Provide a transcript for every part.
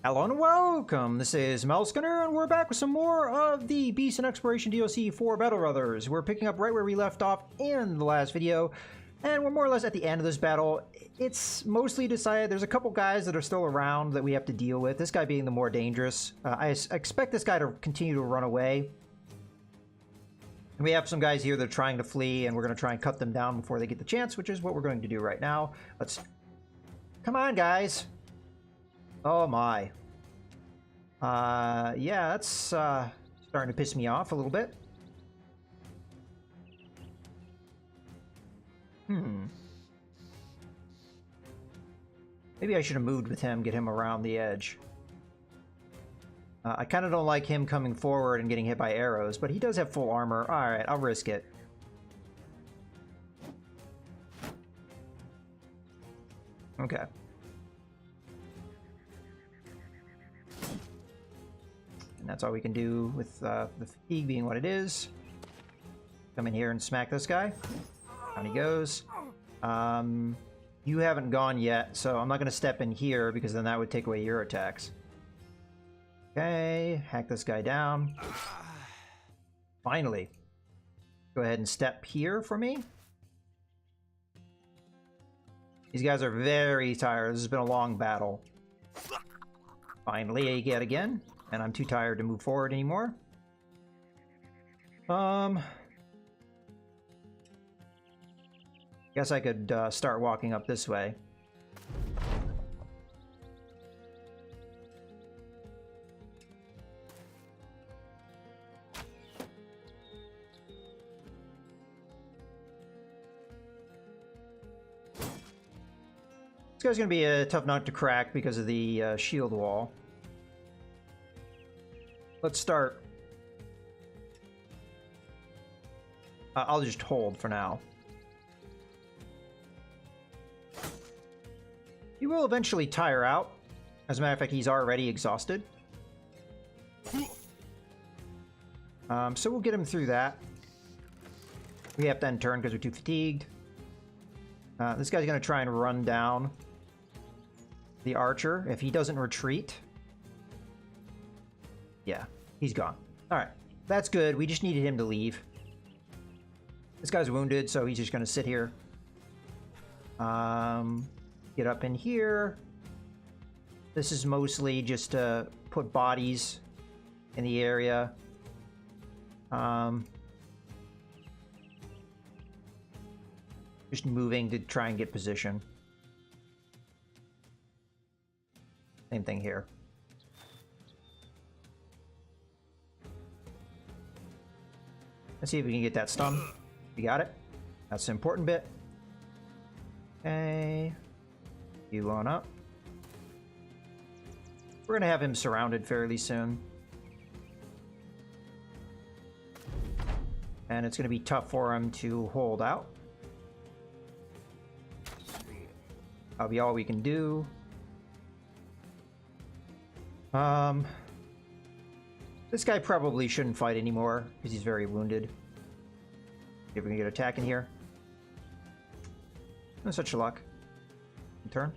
Hello and welcome! This is Melskinner, and we're back with some more of the Beast and Exploration DLC for Battle Brothers. We're picking up right where we left off in the last video, and we're more or less at the end of this battle. It's mostly decided there's a couple guys that are still around that we have to deal with, this guy being the more dangerous. I expect this guy to continue to run away. And we have some guys here that are trying to flee, and we're going to try and cut them down before they get the chance, which is what we're going to do right now. Let's... Come on, guys! Oh my. Yeah, that's starting to piss me off a little bit. Maybe I should have moved with him, get him around the edge. I kind of don't like him coming forward and getting hit by arrows, but he does have full armor. Alright, I'll risk it. Okay. And that's all we can do with the fatigue being what it is. Come in here and smack this guy. Down he goes. You haven't gone yet, so I'm not going to step in here because then that would take away your attacks. Okay, hack this guy down. Finally. Go ahead and step here for me. These guys are very tired. This has been a long battle. Finally, yet again. And I'm too tired to move forward anymore. Guess I could start walking up this way. This guy's gonna be a tough nut to crack because of the shield wall. Let's start. I'll just hold for now. He will eventually tire out. As a matter of fact, he's already exhausted. So we'll get him through that. We have to end turn because we're too fatigued. This guy's going to try and run down the archer. If he doesn't retreat... Yeah, he's gone. Alright, that's good. We just needed him to leave. This guy's wounded, so he's just going to sit here. Get up in here. This is mostly just to put bodies in the area. Just moving to try and get position. Same thing here. Let's see if we can get that stun. We got it. That's the important bit. Okay. You on up. We're gonna have him surrounded fairly soon. And it's gonna be tough for him to hold out. That'll be all we can do. This guy probably shouldn't fight anymore because he's very wounded. See if we can get attack in here. No such luck. Turn.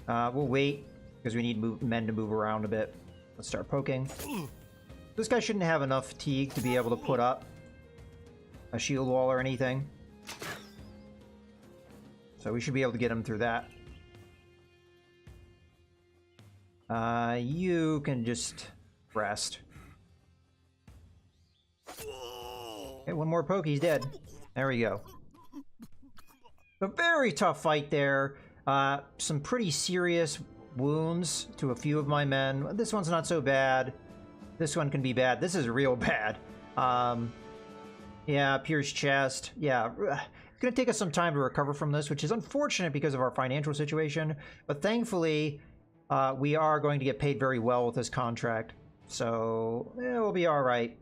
We'll wait because we need men to move around a bit. Let's start poking. This guy shouldn't have enough fatigue to be able to put up a shield wall or anything. So we should be able to get him through that. You can just rest. Okay, one more poke, he's dead. There we go. A very tough fight there. Some pretty serious wounds to a few of my men. This one's not so bad. This one can be bad. This is real bad. Yeah, pierced chest. Yeah, it's gonna take us some time to recover from this, which is unfortunate because of our financial situation. But thankfully, we are going to get paid very well with this contract. So, we'll be alright.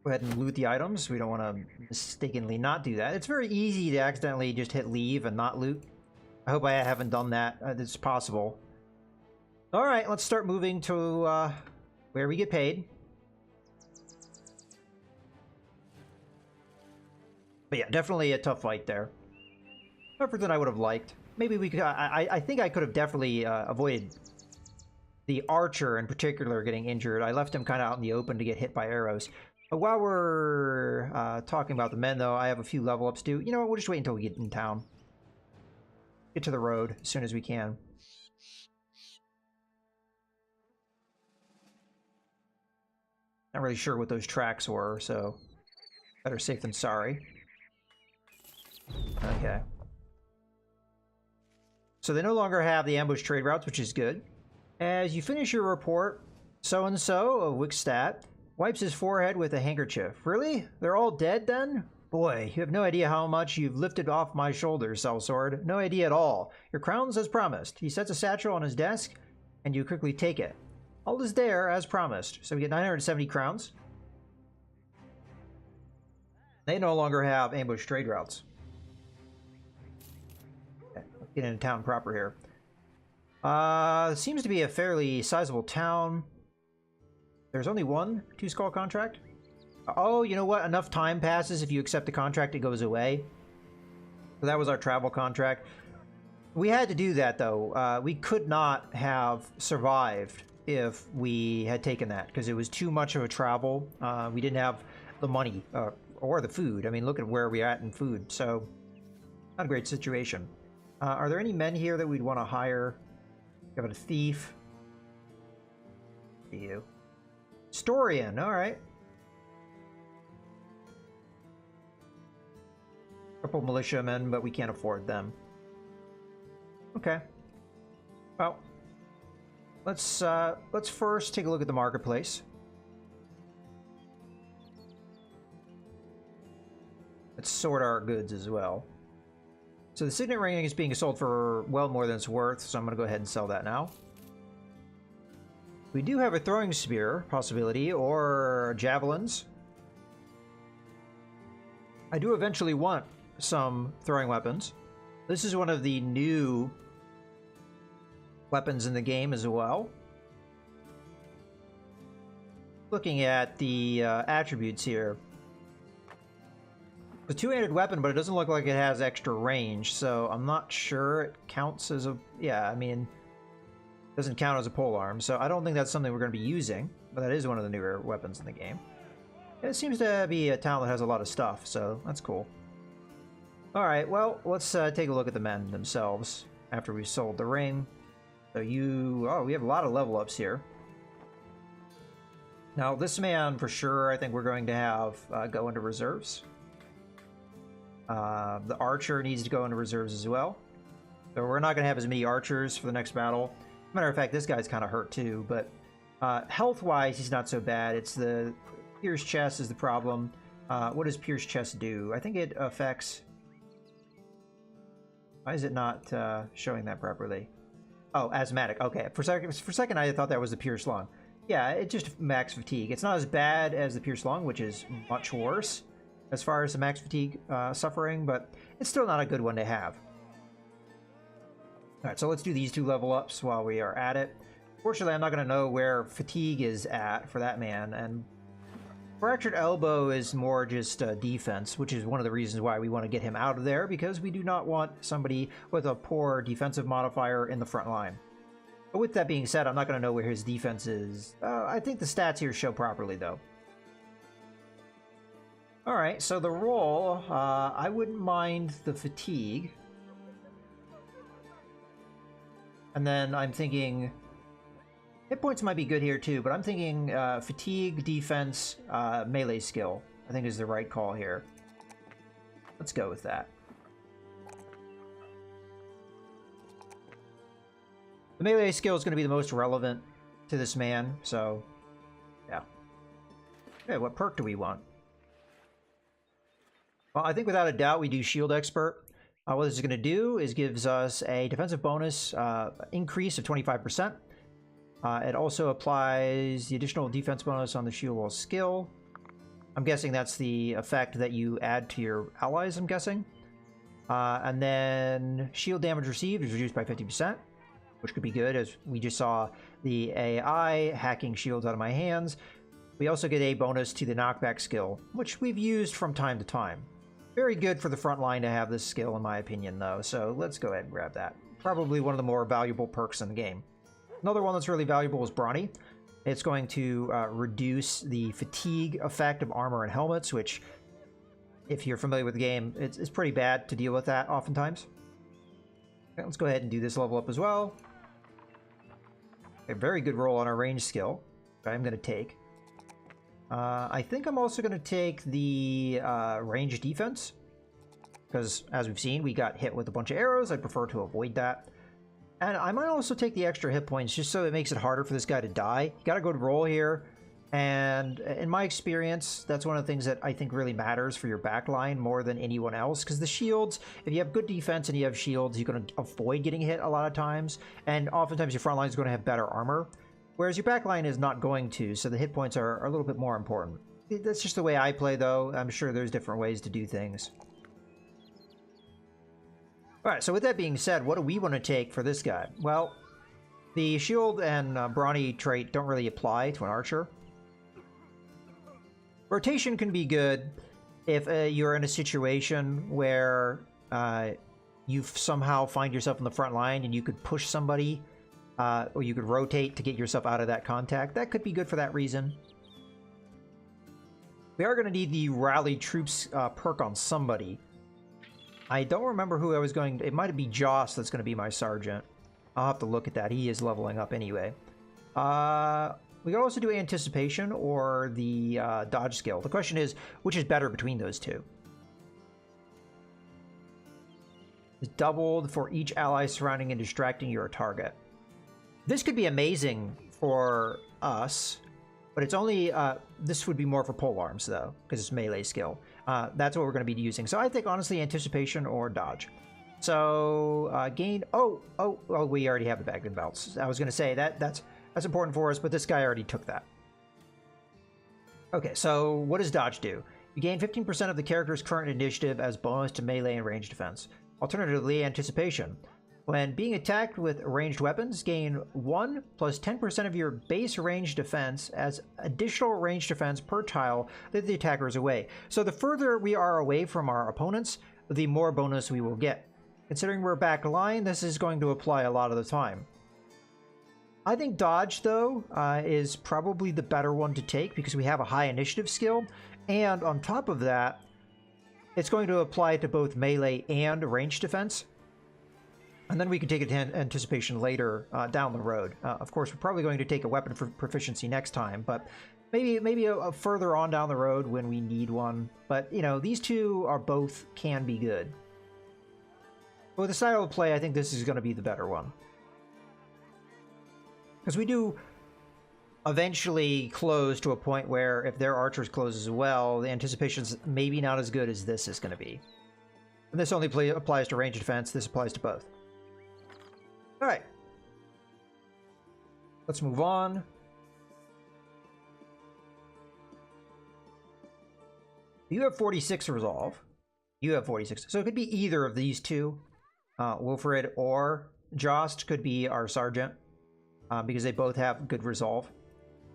Go ahead and loot the items. We don't want to mistakenly not do that. It's very easy to accidentally just hit leave and not loot. I hope I haven't done that. It's possible. Alright, let's start moving to where we get paid. But yeah, definitely a tough fight there. Tougher than I would have liked. maybe we could... I think I could have definitely avoided the archer in particular getting injured. I left him kind of out in the open to get hit by arrows. But while we're talking about the men, though, I have a few level ups due. You know what? We'll just wait until we get in town. Get to the road as soon as we can. Not really sure what those tracks were, so better safe than sorry. Okay. So they no longer have the ambush trade routes, which is good. As you finish your report, so-and-so of Wickstadt wipes his forehead with a handkerchief. Really? They're all dead then? Boy, you have no idea how much you've lifted off my shoulders, Sellsword. No idea at all. Your crown's as promised. He sets a satchel on his desk, and you quickly take it. All is there as promised. So we get 970 crowns. They no longer have ambush trade routes. Okay, let's get into town proper here. Seems to be a fairly sizable town. There's only one two-skull contract. Oh, you know what? Enough time passes. If you accept the contract, it goes away. So that was our travel contract. We had to do that, though. We could not have survived if we had taken that, because it was too much of a travel. We didn't have the money or the food. I mean, look at where we're at in food. So, not a great situation. Are there any men here that we'd want to hire? Got a thief. You. Historian, alright. Couple militiamen, but we can't afford them. Okay. Well, let's first take a look at the marketplace. Let's sort our goods as well. So the signet ring is being sold for well more than it's worth, so I'm going to go ahead and sell that now. We do have a throwing spear possibility, or javelins. I do eventually want some throwing weapons. This is one of the new weapons in the game as well. Looking at the attributes here. It's a two-handed weapon, but it doesn't look like it has extra range, so I'm not sure it counts as a... Yeah, I mean, it doesn't count as a polearm, so I don't think that's something we're going to be using, but that is one of the newer weapons in the game. It seems to be a town that has a lot of stuff, so that's cool. Alright, well, let's take a look at the men themselves after we sold the ring. So oh, we have a lot of level ups here. Now, this man, for sure, I think we're going to have go into reserves. The archer needs to go into reserves as well. So we're not going to have as many archers for the next battle. Matter of fact, this guy's kind of hurt too, but health-wise, he's not so bad. It's the Pierce Chest is the problem. What does Pierce Chest do? I think it affects... Why is it not showing that properly? Oh, asthmatic. Okay, for a second I thought that was the Pierce Lung. Yeah, it just max fatigue. It's not as bad as the Pierce Lung, which is much worse as far as the max fatigue suffering, but it's still not a good one to have. Alright, so let's do these two level ups while we are at it. Fortunately, I'm not going to know where fatigue is at for that man, and Fractured Elbow is more just defense, which is one of the reasons why we want to get him out of there, because we do not want somebody with a poor defensive modifier in the front line. But with that being said, I'm not going to know where his defense is. I think the stats here show properly, though. Alright, so the roll, I wouldn't mind the fatigue. And then I'm thinking... Hit points might be good here too, but I'm thinking fatigue, defense, melee skill, I think is the right call here. Let's go with that. The melee skill is going to be the most relevant to this man, so yeah. Okay, what perk do we want? Well, I think without a doubt we do Shield Expert. What this is going to do is gives us a defensive bonus increase of 25%. It also applies the additional defense bonus on the shield wall skill. I'm guessing that's the effect that you add to your allies, I'm guessing. And then shield damage received is reduced by 50%, which could be good, as we just saw the AI hacking shields out of my hands. We also get a bonus to the knockback skill, which we've used from time to time. Very good for the front line to have this skill, in my opinion, though, so let's go ahead and grab that. Probably one of the more valuable perks in the game. Another one that's really valuable is Brawny. It's going to reduce the fatigue effect of armor and helmets, which, if you're familiar with the game, it's pretty bad to deal with that oftentimes. Okay, let's go ahead and do this level up as well. A very good roll on our range skill that I'm going to take. I think I'm also going to take the range defense, because as we've seen, we got hit with a bunch of arrows. I prefer to avoid that. And I might also take the extra hit points just so it makes it harder for this guy to die. You got a good roll here, and in my experience, that's one of the things that I think really matters for your backline more than anyone else, because the shields, if you have good defense and you have shields, you're going to avoid getting hit a lot of times, and oftentimes your front line is going to have better armor. Whereas your backline is not going to, so the hit points are a little bit more important. That's just the way I play, though. I'm sure there's different ways to do things. Alright, so with that being said, what do we want to take for this guy? Well, the shield and Brawny trait don't really apply to an archer. Rotation can be good if you're in a situation where you somehow find yourself in the front line and you could push somebody, or you could rotate to get yourself out of that contact. That could be good for that reason. We are going to need the Rally Troops perk on somebody. I don't remember who I was going to... It might be Joss that's going to be my sergeant. I'll have to look at that. He is leveling up anyway. We could also do Anticipation or the Dodge skill. The question is, which is better between those two? It's doubled for each ally surrounding and distracting your target. This could be amazing for us, but it's only... this would be more for polearms, though, because it's melee skill. That's what we're going to be using. So I think, honestly, Anticipation or Dodge. So, gain... Oh, we already have the Bagden belts. I was going to say, that's important for us, but this guy already took that. Okay, so what does Dodge do? You gain 15% of the character's current initiative as bonus to melee and range defense. Alternatively, Anticipation. When being attacked with ranged weapons, gain 1 plus 10% of your base range defense as additional range defense per tile that the attacker is away. So the further we are away from our opponents, the more bonus we will get. Considering we're back line, this is going to apply a lot of the time. I think Dodge, though, is probably the better one to take because we have a high initiative skill, and on top of that, it's going to apply to both melee and range defense. And then we can take it to Anticipation later down the road. Of course, we're probably going to take a weapon for proficiency next time, but maybe a further on down the road when we need one. But, you know, these two are both can be good. But with the style of play, I think this is going to be the better one. Because we do eventually close to a point where if their archers close as well, the Anticipation's maybe not as good as this is going to be. And this only applies to range defense. This applies to both. All right. Let's move on. You have 46 resolve. You have 46. So it could be either of these two. Wilfred or Jost could be our sergeant. Because they both have good resolve.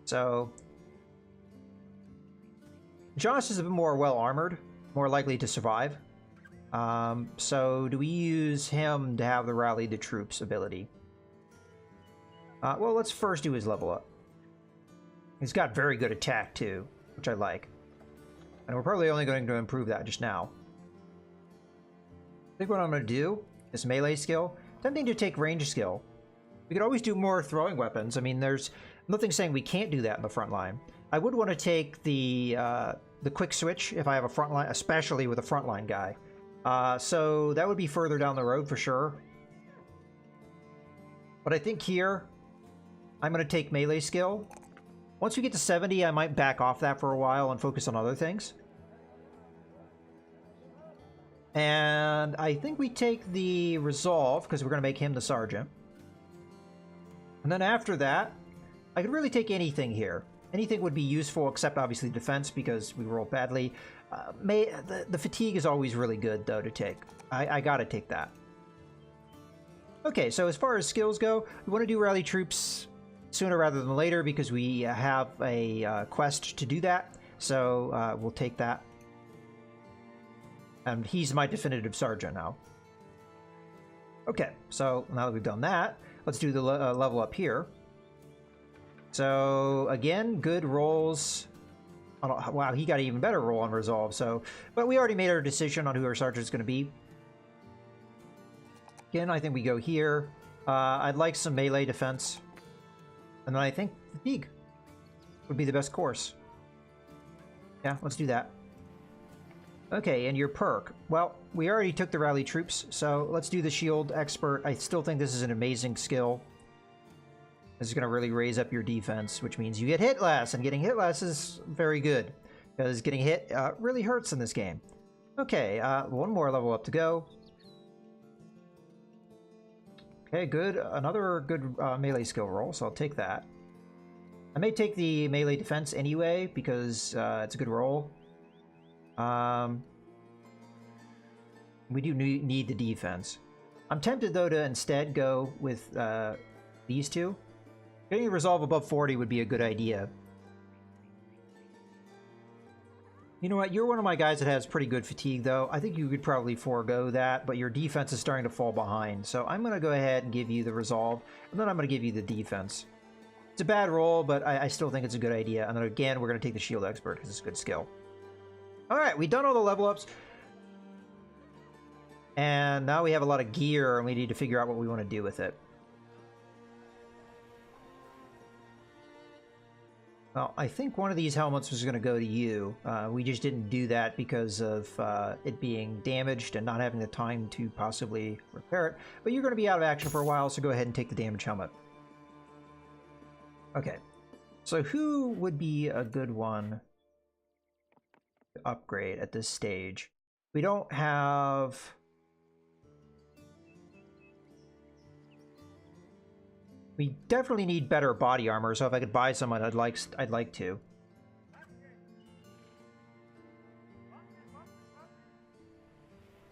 So Jost is a bit more well-armored, more likely to survive. So do we use him to have the Rally the Troops ability? Well, let's first do his level up. He's got very good attack too, which I like. And we're probably only going to improve that just now. I think what I'm going to do, this melee skill, tempting to take range skill. We could always do more throwing weapons. I mean, there's nothing saying we can't do that in the front line. I would want to take the quick switch if I have a front line, especially with a frontline guy. So that would be further down the road for sure. But I think here, I'm going to take melee skill. Once we get to 70, I might back off that for a while and focus on other things. And I think we take the resolve, because we're going to make him the sergeant. And then after that, I could really take anything here. Anything would be useful except obviously defense because we rolled badly. The fatigue is always really good though to take. I gotta take that. Okay, so as far as skills go, we want to do Rally Troops sooner rather than later because we have a quest to do that. So we'll take that. And he's my definitive sergeant now. Okay, so now that we've done that, let's do the level up here. So again, good rolls. Oh, wow, he got an even better roll on resolve. So, but we already made our decision on who our sergeant is going to be. Again, I think we go here. I'd like some melee defense, and then I think fatigue would be the best course. Yeah, let's do that. Okay, and your perk. Well, we already took the rally troops, so let's do the shield expert. I still think this is an amazing skill. This is going to really raise up your defense, which means you get hit less, and getting hit less is very good, because getting hit really hurts in this game. Okay, one more level up to go. Okay, good. Another good melee skill roll, so I'll take that. I may take the melee defense anyway, because it's a good roll. We do need the defense. I'm tempted, though, to instead go with these two. Getting a resolve above 40 would be a good idea. You know what? You're one of my guys that has pretty good fatigue, though. I think you could probably forego that, but your defense is starting to fall behind. So I'm going to go ahead and give you the resolve, and then I'm going to give you the defense. It's a bad roll, but I still think it's a good idea. And then again, we're going to take the shield expert because it's a good skill. All right, we've done all the level ups. And now we have a lot of gear, and we need to figure out what we want to do with it. Well, I think one of these helmets was going to go to you. We just didn't do that because of it being damaged and not having the time to possibly repair it. But you're going to be out of action for a while, so go ahead and take the damaged helmet. Okay, so who would be a good one to upgrade at this stage? We don't have... We definitely need better body armor, so if I could buy someone, I'd like to.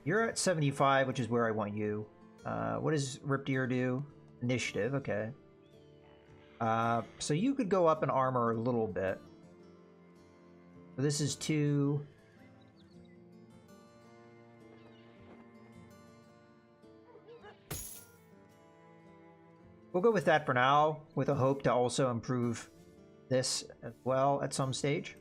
You're at 75, which is where I want you. What does Ripdeer do? Initiative, okay. So you could go up in armor a little bit. So this is 2. We'll go with that for now, with a hope to also improve this as well at some stage.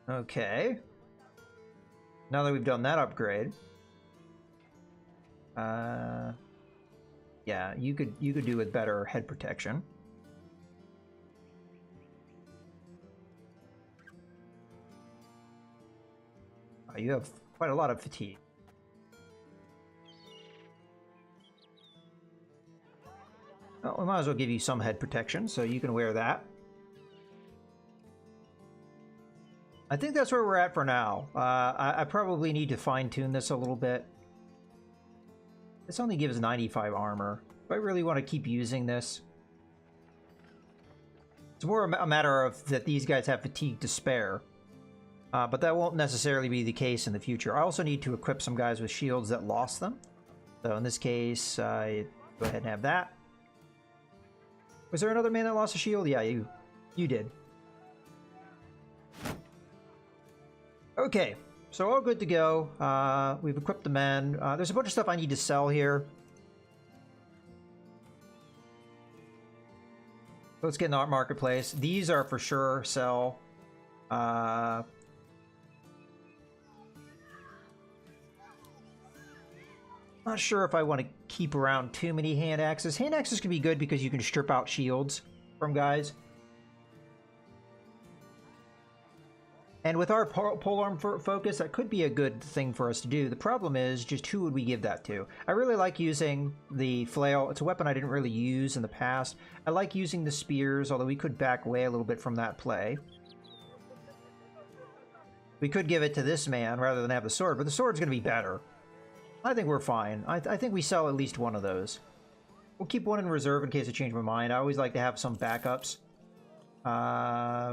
Okay. Now that we've done that upgrade, yeah, you could do with better head protection. You have quite a lot of fatigue. Well, we might as well give you some head protection, so you can wear that. I think that's where we're at for now. I probably need to fine-tune this a little bit. This only gives 95 armor. Do I really want to keep using this? It's more a matter of that these guys have fatigue to spare. But that won't necessarily be the case in the future. I also need to equip some guys with shields that lost them. So in this case, I go ahead and have that. Was there another man that lost a shield? Yeah, you did. Okay, so all good to go. We've equipped the men. There's a bunch of stuff I need to sell here. Let's get in the marketplace. These are for sure sell. Not sure if I want to keep around too many hand axes. Hand axes can be good because you can strip out shields from guys. And with our polearm focus, that could be a good thing for us to do. The problem is just who would we give that to? I really like using the flail. It's a weapon I didn't really use in the past. I like using the spears, although we could back away a little bit from that play. We could give it to this man rather than have the sword, but the sword's going to be better. I think we're fine. I think we sell at least one of those. We'll keep one in reserve in case I change my mind. I always like to have some backups.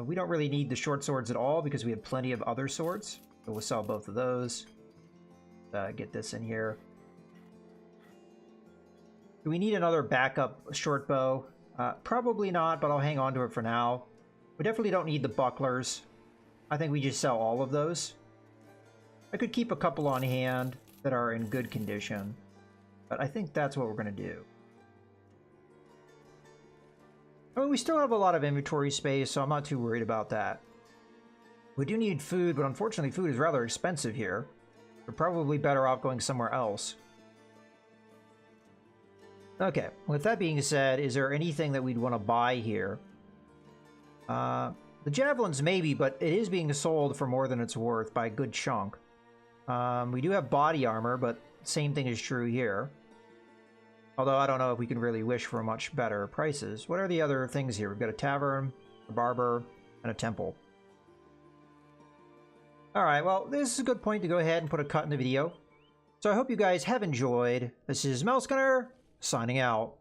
We don't really need the short swords at all because we have plenty of other swords. So we'll sell both of those. Get this in here. Do we need another backup short bow? Probably not, but I'll hang on to it for now. We definitely don't need the bucklers. I think we just sell all of those. I could keep a couple on hand that are in good condition, but I think that's what we're going to do. I mean, we still have a lot of inventory space, so I'm not too worried about that. We do need food, but unfortunately food is rather expensive here. We're probably better off going somewhere else. Okay, with that being said, is there anything that we'd want to buy here? The javelins maybe, but it is being sold for more than it's worth by a good chunk. We do have body armor, but same thing is true here. Although I don't know if we can really wish for much better prices. What are the other things here? We've got a tavern, a barber, and a temple. Alright, well, this is a good point to go ahead and put a cut in the video. So I hope you guys have enjoyed. This is Mouse Gunner, signing out.